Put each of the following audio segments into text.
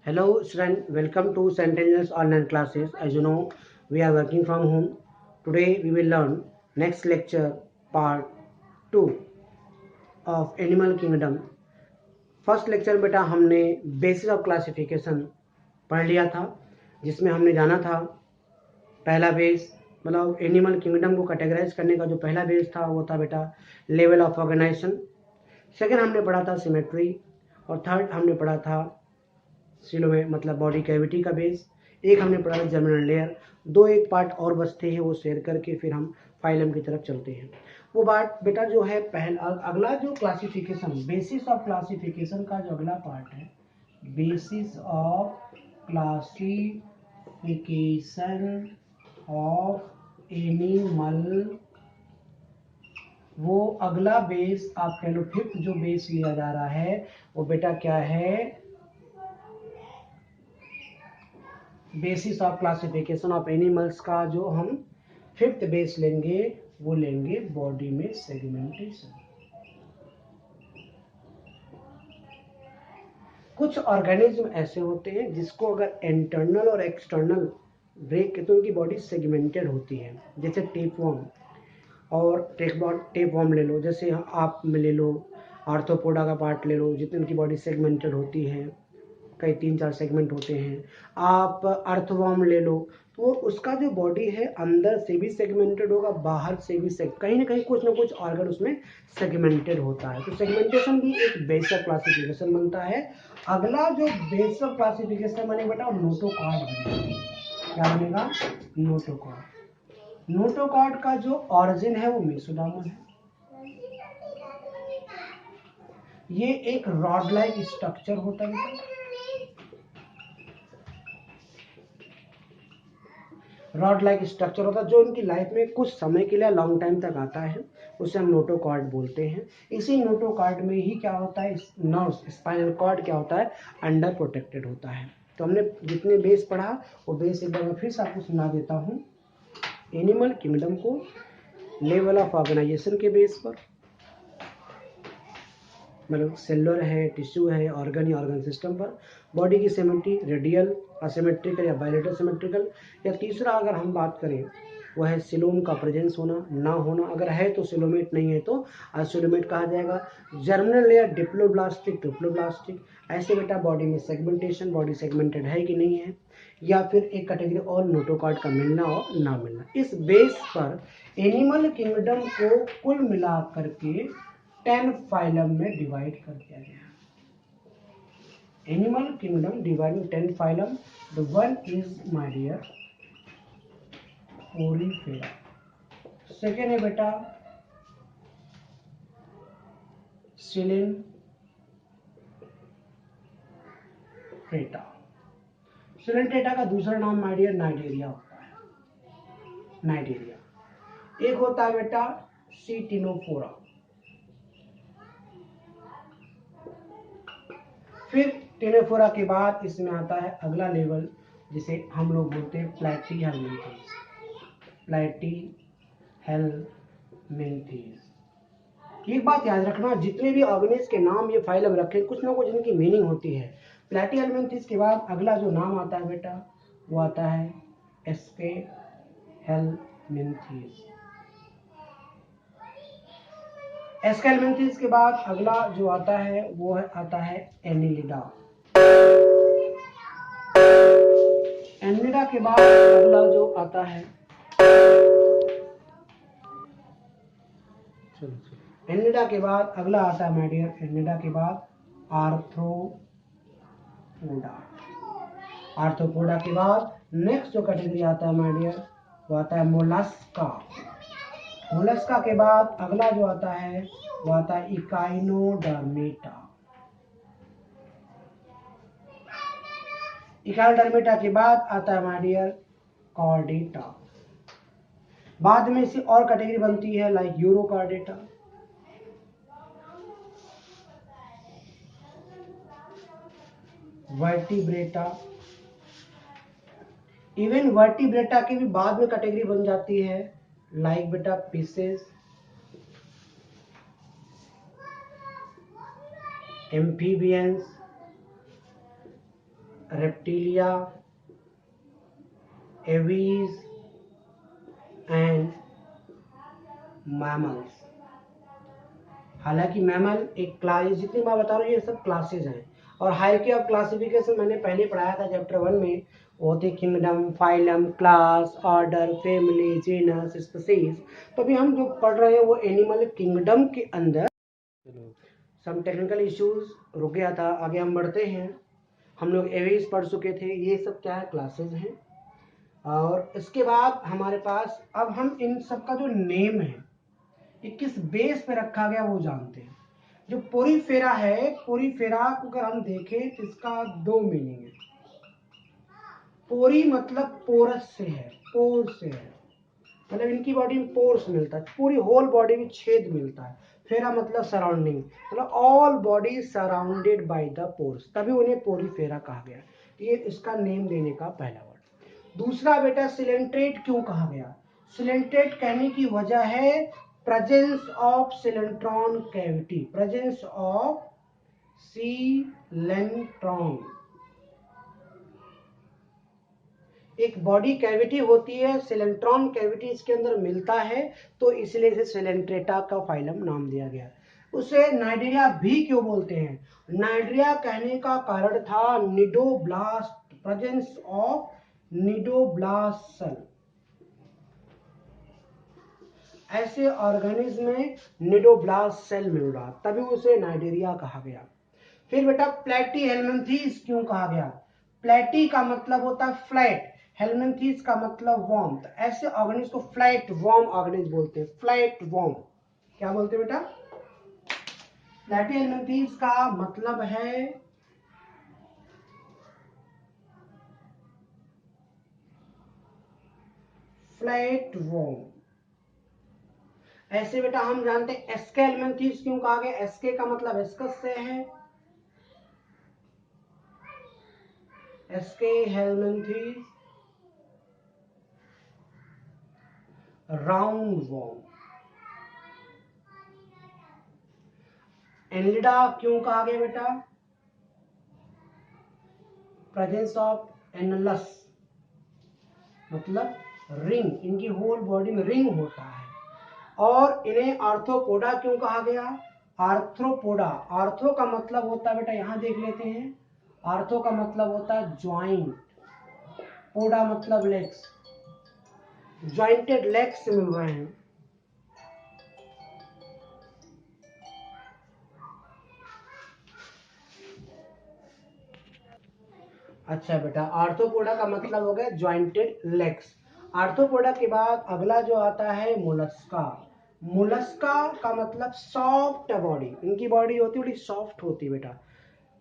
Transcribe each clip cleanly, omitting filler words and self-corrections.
Hello student, welcome to St. Angel's online classes. As you know, we are working from home. Today we will learn next lecture part 2 of Animal Kingdom. First lecture बेटा हमने basis of classification पढ़ लिया था, जिसमें हमने जाना था पहला बेस मतलब एनिमल किंगडम को कैटेगराइज करने का जो पहला बेस था वो था बेटा लेवल ऑफ ऑर्गेनाइजेशन। सेकेंड हमने पढ़ा था सिमेट्री और थर्ड हमने पढ़ा था सिलोमे मतलब बॉडी कैविटी का बेस। एक हमने पढ़ा था जर्मिनल लेयर। दो एक पार्ट और बचते हैं, वो शेयर करके फिर हम फाइलम की तरफ चलते हैं। वो बात बेटा जो है पहला अगला जो क्लासिफिकेशन बेसिस ऑफ क्लासिफिकेशन का जो अगला पार्ट है, basis of classification of animal, वो अगला बेस आप कह लो फिफ्थ जो बेस लिया जा रहा है वो बेटा क्या है, basis of classification of animals का जो हम फिफ्थ बेस लेंगे वो लेंगे बॉडी में सेगमेंटेशन। कुछ ऑर्गेनिज्म ऐसे होते हैं जिसको अगर इंटरनल और एक्सटर्नल ब्रेक के तो उनकी बॉडी सेगमेंटेड होती है, जैसे टेपवर्म और टेपवर्म ले लो, जैसे आप में ले लो आर्थ्रोपोडा का पार्ट ले लो, जितनी उनकी बॉडी सेगमेंटेड होती है, कई 3-4 सेगमेंट होते हैं। आप अर्थवर्म ले लो तो उसका जो बॉडी है अंदर से भी सेगमेंटेड होगा, बाहर से भी कहीं ना कहीं कुछ ना कुछ ऑर्गन उसमें सेगमेंटेड होता है। तो सेगमेंटेशन भी एक बेस ऑफ क्लासिफिकेशन बनता है। अगला जो बेस ऑफ क्लासिफिकेशन बनेगा बेटा नोटोकॉर्ड बनेगा। क्या बनेगा? नोटोकॉर्ड। नोटोकॉर्ड का जो ऑरिजिन है वो मेसोडार्मल है। ये एक रॉड लाइक स्ट्रक्चर होता है, रॉड लाइक स्ट्रक्चर होता है जो इनकी लाइफ में कुछ समय के लिए लॉन्ग टाइम तक आता है, उसे हम नोटोकॉर्ड बोलते हैं। इसी नोटोकॉर्ड में ही क्या होता है, नर्व स्पाइनल कॉर्ड क्या होता है, अंडर प्रोटेक्टेड होता है। तो हमने जितने बेस पढ़ा वो बेस एक बार मैं फिर से आपको सुना देता हूँ। एनिमल किंगडम को लेवल ऑफ ऑर्गेनाइजेशन के बेस पर, मतलब सेलुलर है, टिश्यू है, ऑर्गन या ऑर्गन सिस्टम पर, बॉडी की सिमेट्री रेडियल असिमेट्रिकल या बायलेटरल सिमेट्रिकल, या तीसरा अगर हम बात करें वह है सिलोम का प्रेजेंस होना ना होना, अगर है तो सिलोमेट, नहीं है तो असिलोमेट कहा जाएगा। जर्मिनल लेयर डिप्लोब्लास्टिक ट्रिप्लोब्लास्टिक, ऐसे बेटा बॉडी में सेगमेंटेशन, बॉडी सेगमेंटेड है कि नहीं है, या फिर एक कैटेगरी और नोटोकॉर्ड का मिलना और ना मिलना। इस बेस पर एनिमल किंगडम को कुल मिला करके 10 फाइलम में डिवाइड कर दिया गया। Animal kingdom divide 10 phylum. The one is my dear porifera, second है बेटा सिलेंट्रेटा। सिलेंट्रेटा का दूसरा नाम माय डियर नाइडेरिया होता है, नाइडेरिया। एक होता है बेटा सीटिनोफोरा। फिर टिनोफोरा के बाद इसमें आता है अगला लेवल जिसे हम लोग बोलते हैं प्लैटीहेल्मिन्थेस। प्लैटीहेल्मिन्थेस। एक बात याद रखना, जितने भी ऑर्गेनिज के नाम ये फाइलम रखे कुछ ना कुछ इनकी मीनिंग होती है। प्लैटीहेल्मिन्थेस के बाद अगला जो नाम आता है बेटा वो आता है एस्केहेल्मिन्थेस। एस्केहेल्मिन्थेस के बाद अगला जो आता है वो आता है एनिलिडा। एनिलिडा के बाद अगला जो आता है एनिलिडा के बाद अगला आता है माय डियर, एनिलिडा के बाद आर्थ्रोपोडा। आर्थ्रोपोडा के बाद नेक्स्ट जो कैटेगरी आता है माय डियर वो आता है मोलस्का। मोलस्का के बाद अगला जो आता है वो आता है इकाइनोडर्मेटा। इकाइनोडर्मेटा के बाद आता है माय डियर कॉर्डेटा। बाद में इसी और कैटेगरी बनती है like urochordata, vertebrata. Even vertebrata की भी बाद में कैटेगरी बन जाती है लाइक बेटा pisces, amphibians, reptilia, aves and mammals. हालांकि मैमल एक क्लास, जितनी बार बता रहा हूँ ये सब क्लासेज हैं, और हायरार्की ऑफ क्लासिफिकेशन मैंने पहले पढ़ाया था चैप्टर 1 में। वो थे kingdom, phylum, class, order, family, genus, species. तो अभी हम जो पढ़ रहे हैं वो एनिमल किंगडम के अंदर। सम टेक्निकल इश्यूज रुक गया था, आगे हम बढ़ते हैं। हम लोग एवीज पढ़ चुके थे, ये सब क्या है, क्लासेज हैं। और इसके बाद हमारे पास अब हम इन सब का जो नेम है ये किस बेस पे रखा गया वो जानते हैं। जो पोरीफेरा है, पोरीफेरा को अगर हम देखें तो इसका दो मीनिंग है। पोरी मतलब पोरस से है, पोर से है, मतलब इनकी बॉडी में पोर्स मिलता है, पूरी होल बॉडी में छेद मिलता है। फेरा मतलब सराउंडिंग, मतलब all body surrounded by the pores, तभी उन्हें पोरीफेरा कहा गया। ये इसका नेम देने का पहला वर्ड। दूसरा बेटा सिलेंट्रेट क्यों कहा गया? सिलेंट्रेट कहने की वजह है presence of सिलेंट्रॉन cavity, presence of सिलेंट्रॉन। एक बॉडी कैविटी होती है, सिलेंट्रॉन कैविटी इसके अंदर मिलता है, तो इसलिए इसे सिलेंट्रेटा का फाइलम नाम दिया गया। उसे नाइडेरिया भी क्यों बोलते हैं? नाइडेरिया कहने का कारण था cnidoblast, presence of cnidoblast cell. ऐसे ऑर्गेनिज्म में निडोब्लास्ट सेल मिल रहा, तभी उसे नाइडेरिया कहा गया। फिर बेटा प्लेटी हेलमिंथीज क्यों कहा गया? प्लेटी का मतलब होता है फ्लैट, हेलमिंथीज का मतलब वार्म। तो ऐसे ऑर्गेनिज को फ्लैट वार्म ऑर्गेनिज बोलते हैं, फ्लैट वार्म। क्या बोलते हैं बेटा? प्लेटी हेलमिंथीज का मतलब है फ्लैट वार्म। ऐसे बेटा हम जानते हैं एस्के हेलमिंथीज क्यों कहा गया? एस्के का मतलब एस्कस से है, एस्के हेलमिंथीज राउंड वॉर्म। एनलिडा क्यों कहा गया बेटा? प्रेजेंस ऑफ एनलस, मतलब रिंग, इनकी होल बॉडी में रिंग होता है। और इन्हें आर्थ्रोपोडा क्यों कहा गया? आर्थ्रोपोडा, आर्थो का मतलब होता है बेटा, यहां देख लेते हैं, आर्थो का मतलब होता है ज्वाइंट, पोडा मतलब लेग्स, ज्वाइंटेड लेग्स से मिल रहे हैं। अच्छा बेटा, आर्थ्रोपोडा का मतलब हो गया ज्वाइंटेड लेग्स। आर्थ्रोपोडा के बाद अगला जो आता है मोलस्का। मोलस्का का मतलब सॉफ्ट बॉडी, इनकी बॉडी होती है बड़ी सॉफ्ट होती है बेटा।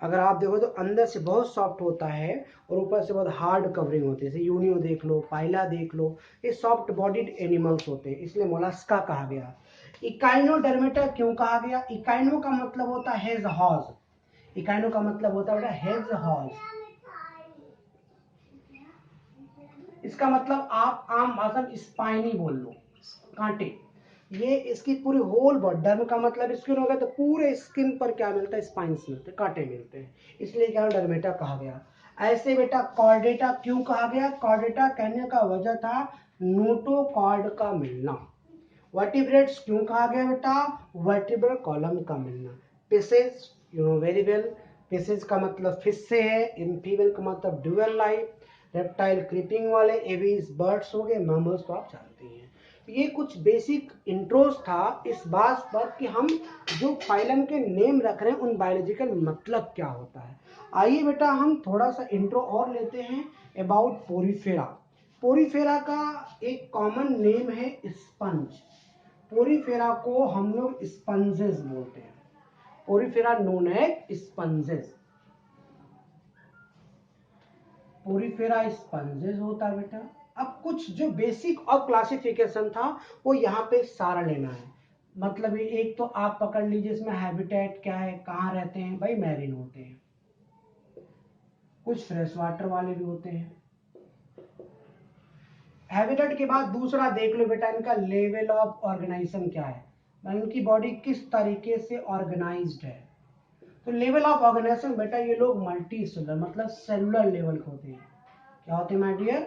अगर आप देखो तो अंदर से बहुत सॉफ्ट होता है और ऊपर से बहुत हार्ड कवरिंग होती है। जैसे यूनियो देख लो, पाइला देख लो, ये सॉफ्ट बॉडीड एनिमल्स होते हैं, इसलिए मोलस्का कहा गया। इकाइनोडर्मेटा क्यों कहा गया? इकाइनो का मतलब होता है हेज हॉज, इकाइनो का मतलब होता है बेटा हेज हॉज। इसका मतलब आप आम भाषा में स्पाइनी बोल लो, कांटे। ये इसकी पूरी होल बॉडी, डर्म का मतलब स्किन हो गया, तो पूरे स्किन पर क्या मिलता है? स्पाइन्स मिलते हैं, कांटे मिलते हैं, इसलिए क्या डर्मेटा कहा गया। ऐसे बेटा कॉर्डेटा क्यों कहा गया? कॉर्डेटा कहने का वजह था नोटोकॉर्ड का मिलना। वर्टिब्रेट्स क्यों कहा गया बेटा? वर्टिब्रल कॉलम का मिलना। Fishes, you know very well, fishes का मतलब फिश से है, एम्फीबियन का मतलब ड्यूअल लाइफ, रेप्टाइल क्रीपिंग वाले, एवीज बर्ड्स हो गए, मैमल्स तो आप जानते हैं। ये कुछ बेसिक इंट्रोज था इस बात पर कि हम जो फाइलम के नेम रख रहे हैं उन बायोलॉजिकल मतलब क्या होता है। आइए बेटा हम थोड़ा सा इंट्रो और लेते हैं अबाउट पोरीफेरा। पोरीफेरा का एक कॉमन नेम है स्पंज। पोरीफेरा को हम लोग स्पंजेस बोलते हैं, porifera known as sponges. Porifera sponges होता है बेटा। अब कुछ जो बेसिक और क्लासिफिकेशन था वो यहाँ पे सारा लेना है। मतलब एक तो आप पकड़ लीजिए, इसमें हैबिटेट क्या है, कहाँ रहते हैं भाई? मैरीन होते हैं, कुछ फ्रेश वाटर वाले भी होते हैं। हैबिटेट के बाद दूसरा देख लो बेटा, इनका लेवल ऑफ ऑर्गेनाइजेशन क्या है, इनकी बॉडी किस तरीके से ऑर्गेनाइज्ड है। तो लेवल ऑफ ऑर्गेनाइजेशन बेटा ये लोग मल्टी सेलुलर मतलब सेलुलर लेवल के होते हैं। क्या होते हैं माय डियर?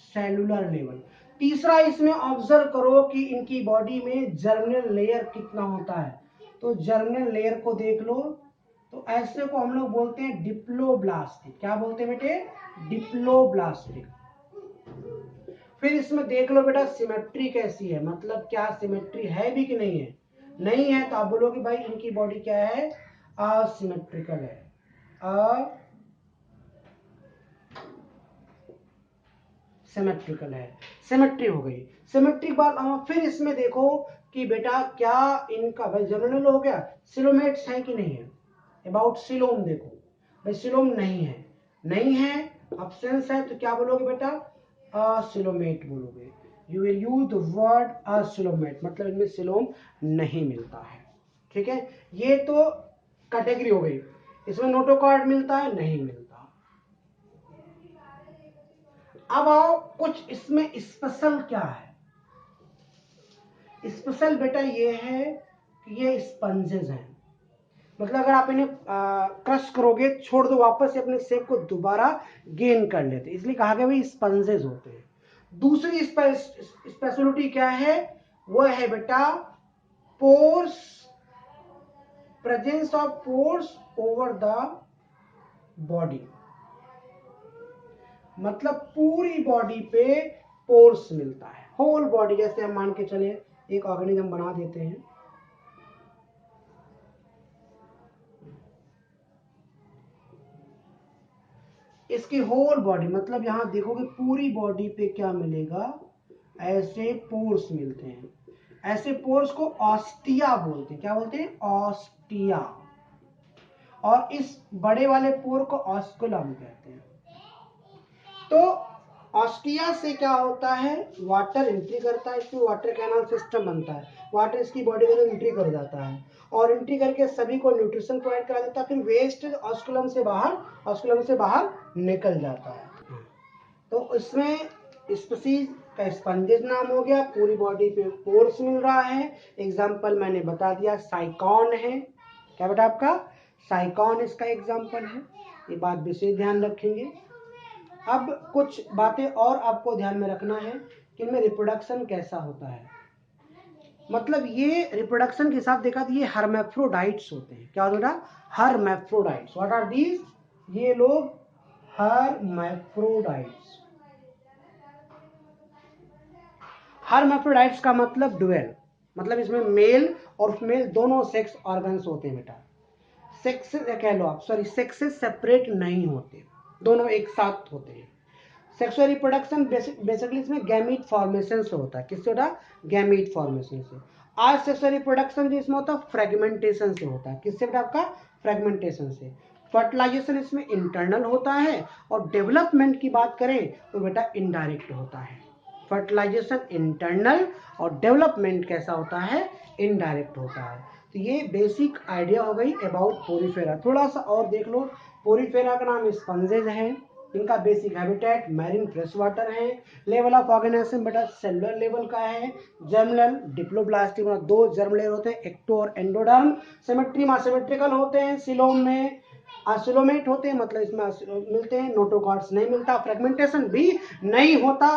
Cellular level. तीसरा इसमें ऑब्जर्व करो कि इनकी बॉडी में जर्मिनल लेयर कितना होता है। तो जर्मिनल लेयर को देख लो, तो ऐसे को हम लोग बोलते हैं डिप्लोब्लास्टिक। क्या बोलते हैं बेटे? डिप्लोब्लास्टिक। फिर इसमें देख लो बेटा सिमेट्री कैसी है, मतलब क्या सिमेट्री है भी कि नहीं है। नहीं है तो आप बोलोगे भाई इनकी बॉडी क्या है? असिमेट्रिकल है। सिमेट्रिकल है। सिमेट्री हो गई। सिमेट्री के बाद फिर इसमें देखो कि बेटा क्या इनका भाई जर्मिनल हो गया, सिलोमेट्स है कि नहीं है। अबाउट सिलोम देखो भाई, सिलोम नहीं है। नहीं है, अब्सेंस है, तो क्या बोलोगे बेटा? असिलोमेट बोलोगे। You will use the word acoelomate, मतलब इनमें सिलोम नहीं मिलता है। ठीक है, ये तो कैटेगरी हो गई। इसमें नोटोकॉर्ड मिलता है? नहीं मिलता। अब आओ कुछ इसमें स्पेशल क्या है। स्पेशल बेटा ये है कि ये स्पंजेस हैं, मतलब अगर आप इन्हें क्रश करोगे, छोड़ दो, वापस से अपने शेप को दोबारा गेन कर लेते, इसलिए कहा गया भाई स्पंजेस होते हैं। दूसरी स्पेशलिटी क्या है? वो है बेटा pores, presence of pores over the body, मतलब पूरी बॉडी पे पोर्स मिलता है। होल बॉडी, जैसे हम मान के चले एक ऑर्गेनिज्म बना देते हैं, इसकी होल बॉडी, मतलब यहां देखोगे पूरी बॉडी पे क्या मिलेगा? ऐसे पोर्स मिलते हैं। ऐसे पोर्स को ऑस्टिया बोलते हैं। क्या बोलते हैं? ऑस्टिया। और इस बड़े वाले पोर को ऑस्कुलम कहते हैं। तो ऑस्टिया से क्या होता है? वाटर एंट्री करता है, इसमें वाटर कैनाल सिस्टम बनता है, वाटर इसकी बॉडी में एंट्री कर जाता है और एंट्री करके सभी को न्यूट्रिशन प्रोवाइड करा देता है। फिर वेस्ट ऑस्कुलम से बाहर निकल जाता है। तो इसमें स्पीसीज का स्पंजेस नाम हो गया, पूरी बॉडी पे पोर्स मिल रहा है। एग्जाम्पल मैंने बता दिया, साइकॉन है। क्या बेटा आपका? साइकॉन इसका एग्जाम्पल है। ये बात विशेष ध्यान रखेंगे। अब कुछ बातें और आपको ध्यान में रखना है कि इनमें रिप्रोडक्शन कैसा होता है। मतलब ये रिप्रोडक्शन के हिसाब देखा तो ये हर्मेफ्रोडाइट्स होते हैं। क्या होता है? हर्मेफ्रोडाइट्स। What are these? ये लोग हर्मेफ्रोडाइट्स। हर्मेफ्रोडाइट्स का मतलब डुअल, मतलब इसमें मेल और फीमेल दोनों सेक्स ऑर्गन्स होते हैं बेटा। सेक्स कह लो आप, सॉरी, सेक्सेस सेपरेट नहीं होते, दोनों एक साथ होते हैं। सेक्सुअल रिप्रोडक्शन बेसिकली इसमें गैमीट फॉर्मेशन से होता है। किससे होता है? गैमीट फॉर्मेशन से। आज सेक्सुअल रिप्रोडक्शन जो इसमें होता है फ्रेगमेंटेशन से होता है। किससे बेटा आपका? फ्रेगमेंटेशन से। फर्टिलाइजेशन इसमें इंटरनल होता है और डेवलपमेंट की बात करें तो बेटा इनडायरेक्ट होता है। फर्टिलाइजेशन इंटरनल और डेवलपमेंट कैसा होता है? इनडायरेक्ट होता है। तो ये बेसिक आइडिया हो गई अबाउट पोरीफेरा। थोड़ा सा और देख लो, पोरीफेरा का नाम स्पंजेज है, इनका basic habitat marine fresh water है। लेवल ऑफ ऑर्गेनाइजेशन बेटा सेलुलर लेवल का है। जर्मिनल डिप्लोब्लास्टिक, मतलब 2 जर्म लेयर होते हैं, एक्टो और एंडोडर्म। सिमेट्री में सिमेट्रिकल होते हैं। सिलोम में असिलोमेट होते हैं, मतलब इसमें मिलते हैं, नोटोकॉर्ड्स नहीं मिलता, फ्रेगमेंटेशन भी नहीं होता।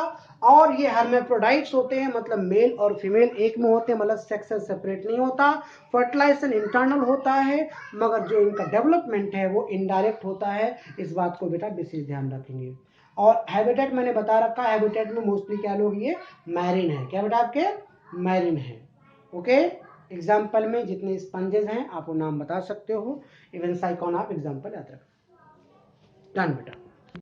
और ये हर्मेफ्रोडाइट्स होते हैं, मतलब मेल और फीमेल एक में होते हैं, मतलब सेक्स सेपरेट नहीं होता। फर्टिलाइजेशन इंटरनल होता है, मगर जो इनका डेवलपमेंट है वो इनडायरेक्ट होता है। इस बात को बेटा विशेष ध्यान रखेंगे। और हैबिटेट मैंने बता रखा है, हैबिटेट में मोस्टली क्या लोग ये मैरिन है। क्या बेटा आपके? मैरिन है। ओके, एग्जाम्पल में जितने स्पंजेस हैं आप वो नाम बता सकते हो। इवन साइकॉन आप एग्जाम्पल याद रखो। डन बेटा।